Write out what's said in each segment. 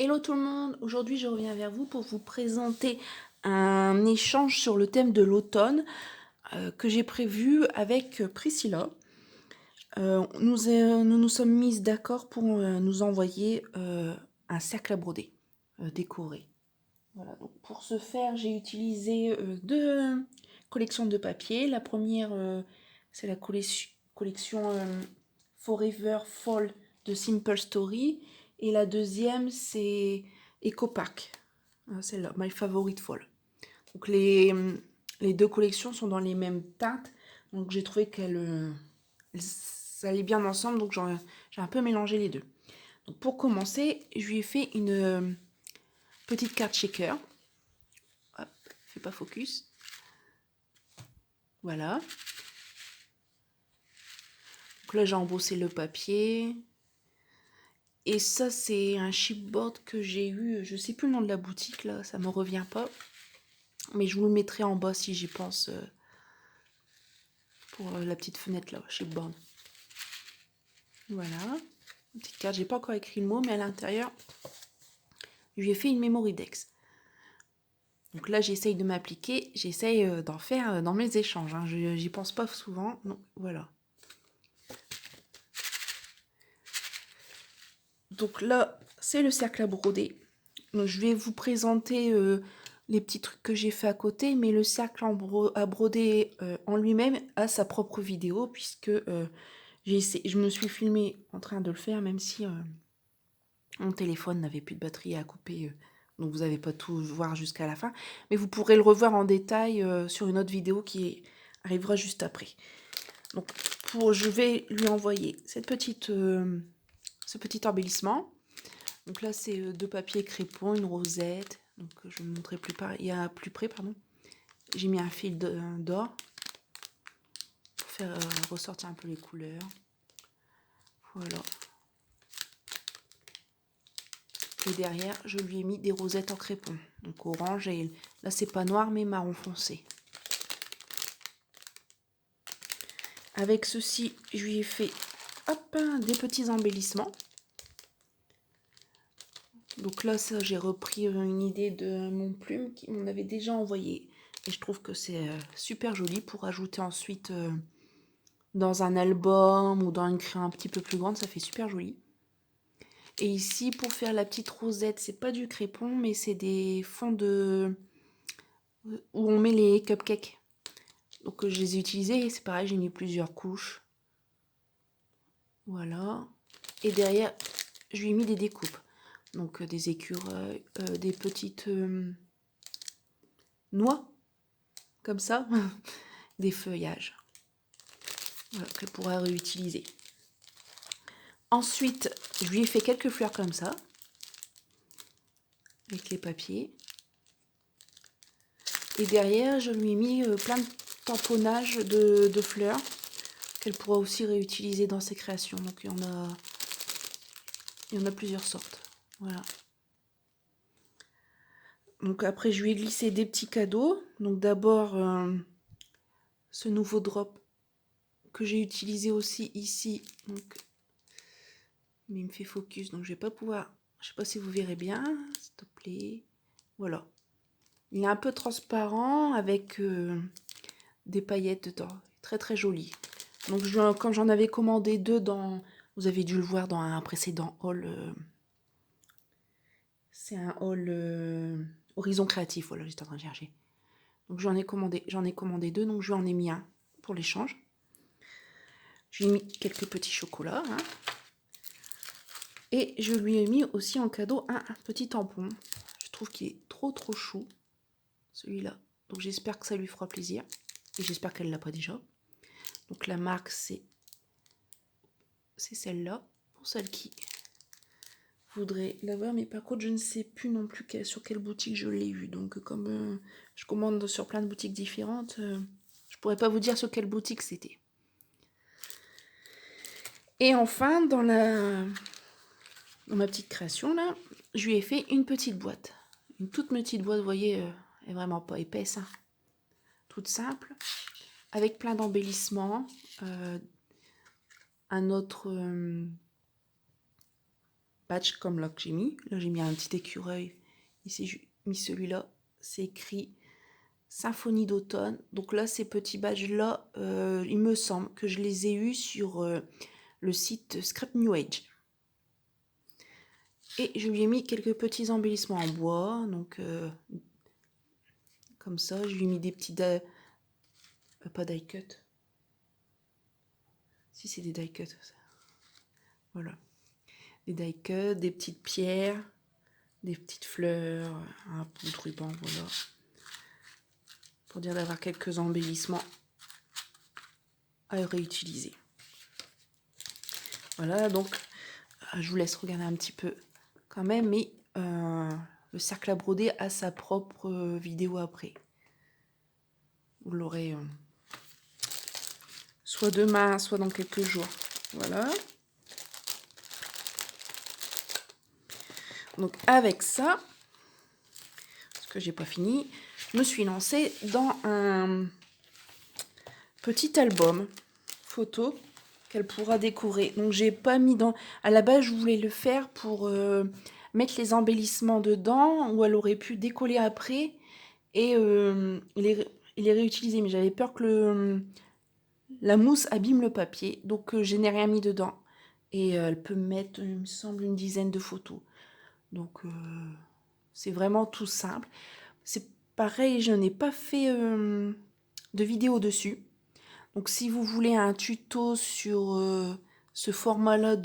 Hello tout le monde, aujourd'hui je reviens vers vous pour vous présenter un échange sur le thème de l'automne que j'ai prévu avec Priscilla. Nous nous sommes mises d'accord pour nous envoyer un cercle à broder décoré. Voilà, donc pour ce faire, j'ai utilisé deux collections de papier. La première, c'est la collection Forever Fall de Simple Story. Et la deuxième, c'est Eco Park. Celle-là, My Favorite Fall. Donc les deux collections sont dans les mêmes teintes. Donc j'ai trouvé qu'elles ça allait bien ensemble. Donc j'ai un peu mélangé les deux. Donc pour commencer, je lui ai fait une petite carte shaker. Hop, fais pas focus. Voilà. Donc là, j'ai embossé le papier. Et ça, c'est un chipboard que j'ai eu. Je sais plus le nom de la boutique, là. Ça me revient pas. Mais je vous le mettrai en bas si j'y pense. Pour la petite fenêtre, là, chipboard. Voilà. Une petite carte. J'ai pas encore écrit le mot, mais à l'intérieur, je lui ai fait une memory dex. Donc là, j'essaye de m'appliquer. J'essaye d'en faire dans mes échanges. Hein. J'y pense pas souvent. Donc, voilà. Donc là, c'est le cercle à broder. Donc, je vais vous présenter les petits trucs que j'ai fait à côté, mais le cercle à broder en lui-même a sa propre vidéo, puisque je me suis filmée en train de le faire, même si mon téléphone n'avait plus de batterie à couper, donc vous n'avez pas tout voir jusqu'à la fin. Mais vous pourrez le revoir en détail sur une autre vidéo qui arrivera juste après. Donc je vais lui envoyer ce petit embellissement. Donc là, c'est deux papiers crépons, une rosette. Donc je vais vous montrer plus près, pardon. J'ai mis un fil d'or pour faire ressortir un peu les couleurs. Voilà. Et derrière, je lui ai mis des rosettes en crépon. Donc orange et là, c'est pas noir, mais marron foncé. Avec ceci, je lui ai fait des petits embellissements. Donc là, ça, j'ai repris une idée de mon plume qui m'en avait déjà envoyé. Et je trouve que c'est super joli pour ajouter ensuite dans un album ou dans une crayon un petit peu plus grande. Ça fait super joli. Et ici, pour faire la petite rosette, c'est pas du crépon, mais c'est des fonds où on met les cupcakes. Donc je les ai utilisés et c'est pareil, j'ai mis plusieurs couches. Voilà. Et derrière, je lui ai mis des découpes. Donc des écureuils, des petites noix, comme ça, des feuillages. Voilà, qu'elle pourra réutiliser. Ensuite, je lui ai fait quelques fleurs comme ça, avec les papiers. Et derrière, je lui ai mis plein de tamponnages de fleurs qu'elle pourra aussi réutiliser dans ses créations. Donc il y en a plusieurs sortes. Voilà. Donc après, je lui ai glissé des petits cadeaux. Donc d'abord, ce nouveau drop que j'ai utilisé aussi ici. Donc, mais il me fait focus, donc je vais pas pouvoir... Je sais pas si vous verrez bien, s'il te plaît. Voilà. Il est un peu transparent avec des paillettes dedans. Très très joli. Donc quand j'en avais commandé deux dans... Vous avez dû le voir dans un précédent haul. C'est un haul Horizon Créatif, voilà, j'étais en train de chercher. Donc j'en ai commandé deux, donc je lui en ai mis un pour l'échange. J'ai mis quelques petits chocolats. Hein. Et je lui ai mis aussi en cadeau un petit tampon. Je trouve qu'il est trop trop chou, celui-là. Donc j'espère que ça lui fera plaisir. Et j'espère qu'elle ne l'a pas déjà. Donc la marque, c'est celle-là. Pour celle qui voudrait l'avoir. Mais par contre, je ne sais plus non plus sur quelle boutique je l'ai eu. Donc comme je commande sur plein de boutiques différentes, je pourrais pas vous dire sur quelle boutique c'était. Et enfin, dans ma petite création, là, je lui ai fait une petite boîte. Une toute petite boîte, vous voyez, elle est vraiment pas épaisse. Hein. Toute simple, avec plein d'embellissements. Un autre patch comme là que j'ai mis. Là, j'ai mis un petit écureuil. Ici, j'ai mis celui-là. C'est écrit Symphonie d'automne. Donc là, ces petits badges-là, il me semble que je les ai eus sur le site Scrap New Age. Et je lui ai mis quelques petits embellissements en bois. Donc, comme ça, je lui ai mis des petits... pas die cut. Si, c'est des die cut. Voilà. Des die cut, des petites pierres, des petites fleurs, un bout de ruban, voilà. Pour dire d'avoir quelques embellissements à réutiliser. Voilà, donc je vous laisse regarder un petit peu quand même, mais le cercle à broder a sa propre vidéo après. Vous l'aurez soit demain, soit dans quelques jours. Voilà. Donc avec ça, parce que j'ai pas fini, je me suis lancée dans un petit album photo qu'elle pourra décorer. Donc j'ai pas mis dans... À la base, je voulais le faire pour mettre les embellissements dedans, où elle aurait pu décoller après et les réutiliser. Mais j'avais peur que la mousse abîme le papier, donc je n'ai rien mis dedans. Et elle peut mettre, il me semble, une dizaine de photos. Donc c'est vraiment tout simple. C'est pareil, je n'ai pas fait de vidéo dessus. Donc si vous voulez un tuto sur ce format-là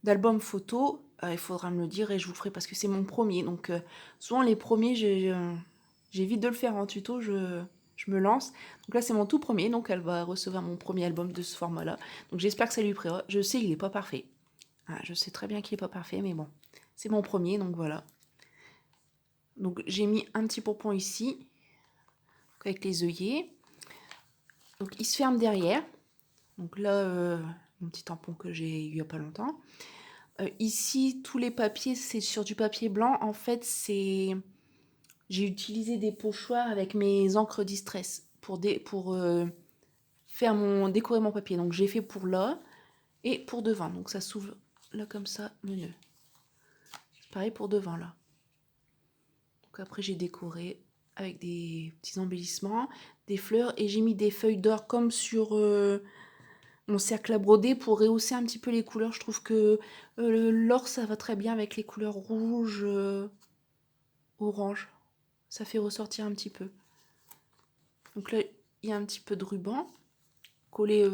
d'album photo, il faudra me le dire et je vous le ferai parce que c'est mon premier. Donc souvent les premiers, j'évite de le faire en tuto, je me lance. Donc là c'est mon tout premier, donc elle va recevoir mon premier album de ce format-là. Donc j'espère que ça lui plaira. Je sais il n'est pas parfait. Ah, je sais très bien qu'il n'est pas parfait, mais bon, c'est mon premier, donc voilà. Donc j'ai mis un petit pompon ici, avec les œillets. Donc il se ferme derrière. Donc là, mon petit tampon que j'ai eu il n'y a pas longtemps. Ici, tous les papiers, c'est sur du papier blanc. En fait, j'ai utilisé des pochoirs avec mes encres distress pour décorer mon papier. Donc j'ai fait pour là et pour devant. Donc ça s'ouvre là comme ça, le nœud. Pareil pour devant là. Donc après j'ai décoré avec des petits embellissements, des fleurs et j'ai mis des feuilles d'or comme sur mon cercle à broder pour rehausser un petit peu les couleurs. Je trouve que l'or ça va très bien avec les couleurs rouge, orange. Ça fait ressortir un petit peu. Donc là il y a un petit peu de ruban collé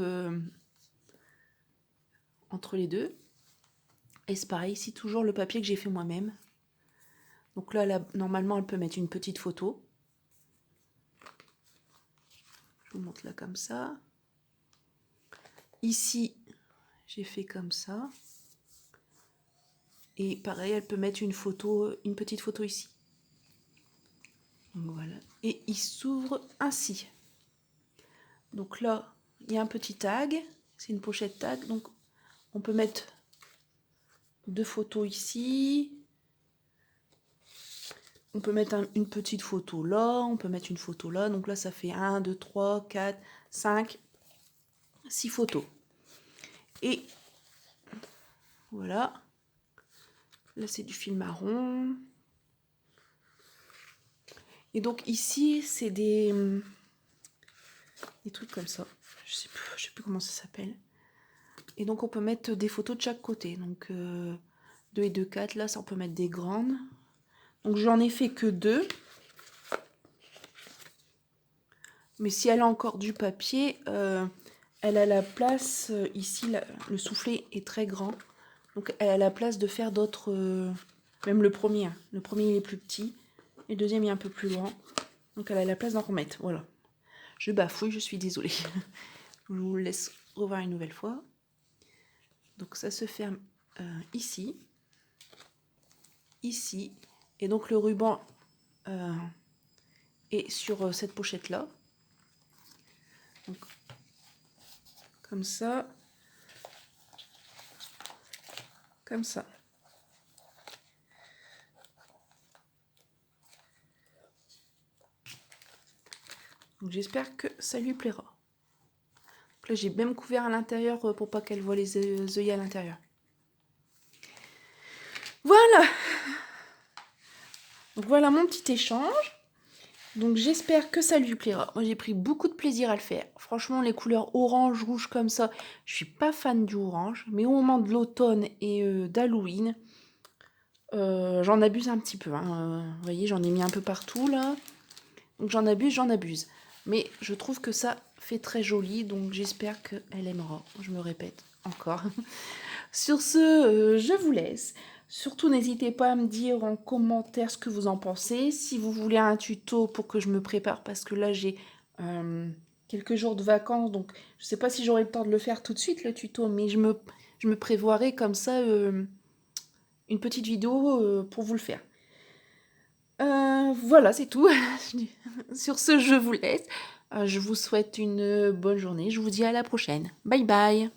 entre les deux. Et c'est pareil ici, toujours le papier que j'ai fait moi-même. Donc là, normalement, elle peut mettre une petite photo. Je vous montre là comme ça. Ici, j'ai fait comme ça. Et pareil, elle peut mettre une petite photo ici. Donc voilà. Et il s'ouvre ainsi. Donc là, il y a un petit tag. C'est une pochette tag. Donc on peut mettre 2 photos ici. On peut mettre une petite photo là. On peut mettre une photo là. Donc là, ça fait 1, 2, 3, 4, 5, 6 photos. Et voilà. Là, c'est du fil marron. Et donc ici, c'est des trucs comme ça. Je sais plus comment ça s'appelle. Et donc on peut mettre des photos de chaque côté. Donc 2 et 2, 4. Là, ça on peut mettre des grandes. Donc j'en ai fait que 2. Mais si elle a encore du papier, elle a la place. Ici, le soufflet est très grand. Donc elle a la place de faire d'autres... même le premier. Hein. Le premier, il est plus petit. Et le deuxième, il est un peu plus grand. Donc elle a la place d'en remettre. Voilà. Je bafouille, je suis désolée. Je vous laisse revoir une nouvelle fois. Donc ça se ferme ici. Ici. Et donc le ruban est sur cette pochette-là. Donc, comme ça. Comme ça. Donc j'espère que ça lui plaira. Donc là j'ai même couvert à l'intérieur pour pas qu'elle voie les œillets à l'intérieur. Donc voilà mon petit échange. Donc j'espère que ça lui plaira. Moi j'ai pris beaucoup de plaisir à le faire. Franchement les couleurs orange, rouge comme ça, je suis pas fan du orange. Mais au moment de l'automne et d'Halloween, j'en abuse un petit peu. Hein. Vous voyez, j'en ai mis un peu partout là. Donc j'en abuse, j'en abuse. Mais je trouve que ça fait très joli, donc j'espère qu'elle aimera. Je me répète encore. Sur ce, je vous laisse. Surtout, n'hésitez pas à me dire en commentaire ce que vous en pensez. Si vous voulez un tuto pour que je me prépare, parce que là, j'ai quelques jours de vacances, donc je ne sais pas si j'aurai le temps de le faire tout de suite, le tuto, mais je me prévoirai comme ça une petite vidéo pour vous le faire. Voilà, c'est tout. Sur ce, je vous laisse. Je vous souhaite une bonne journée. Je vous dis à la prochaine. Bye bye.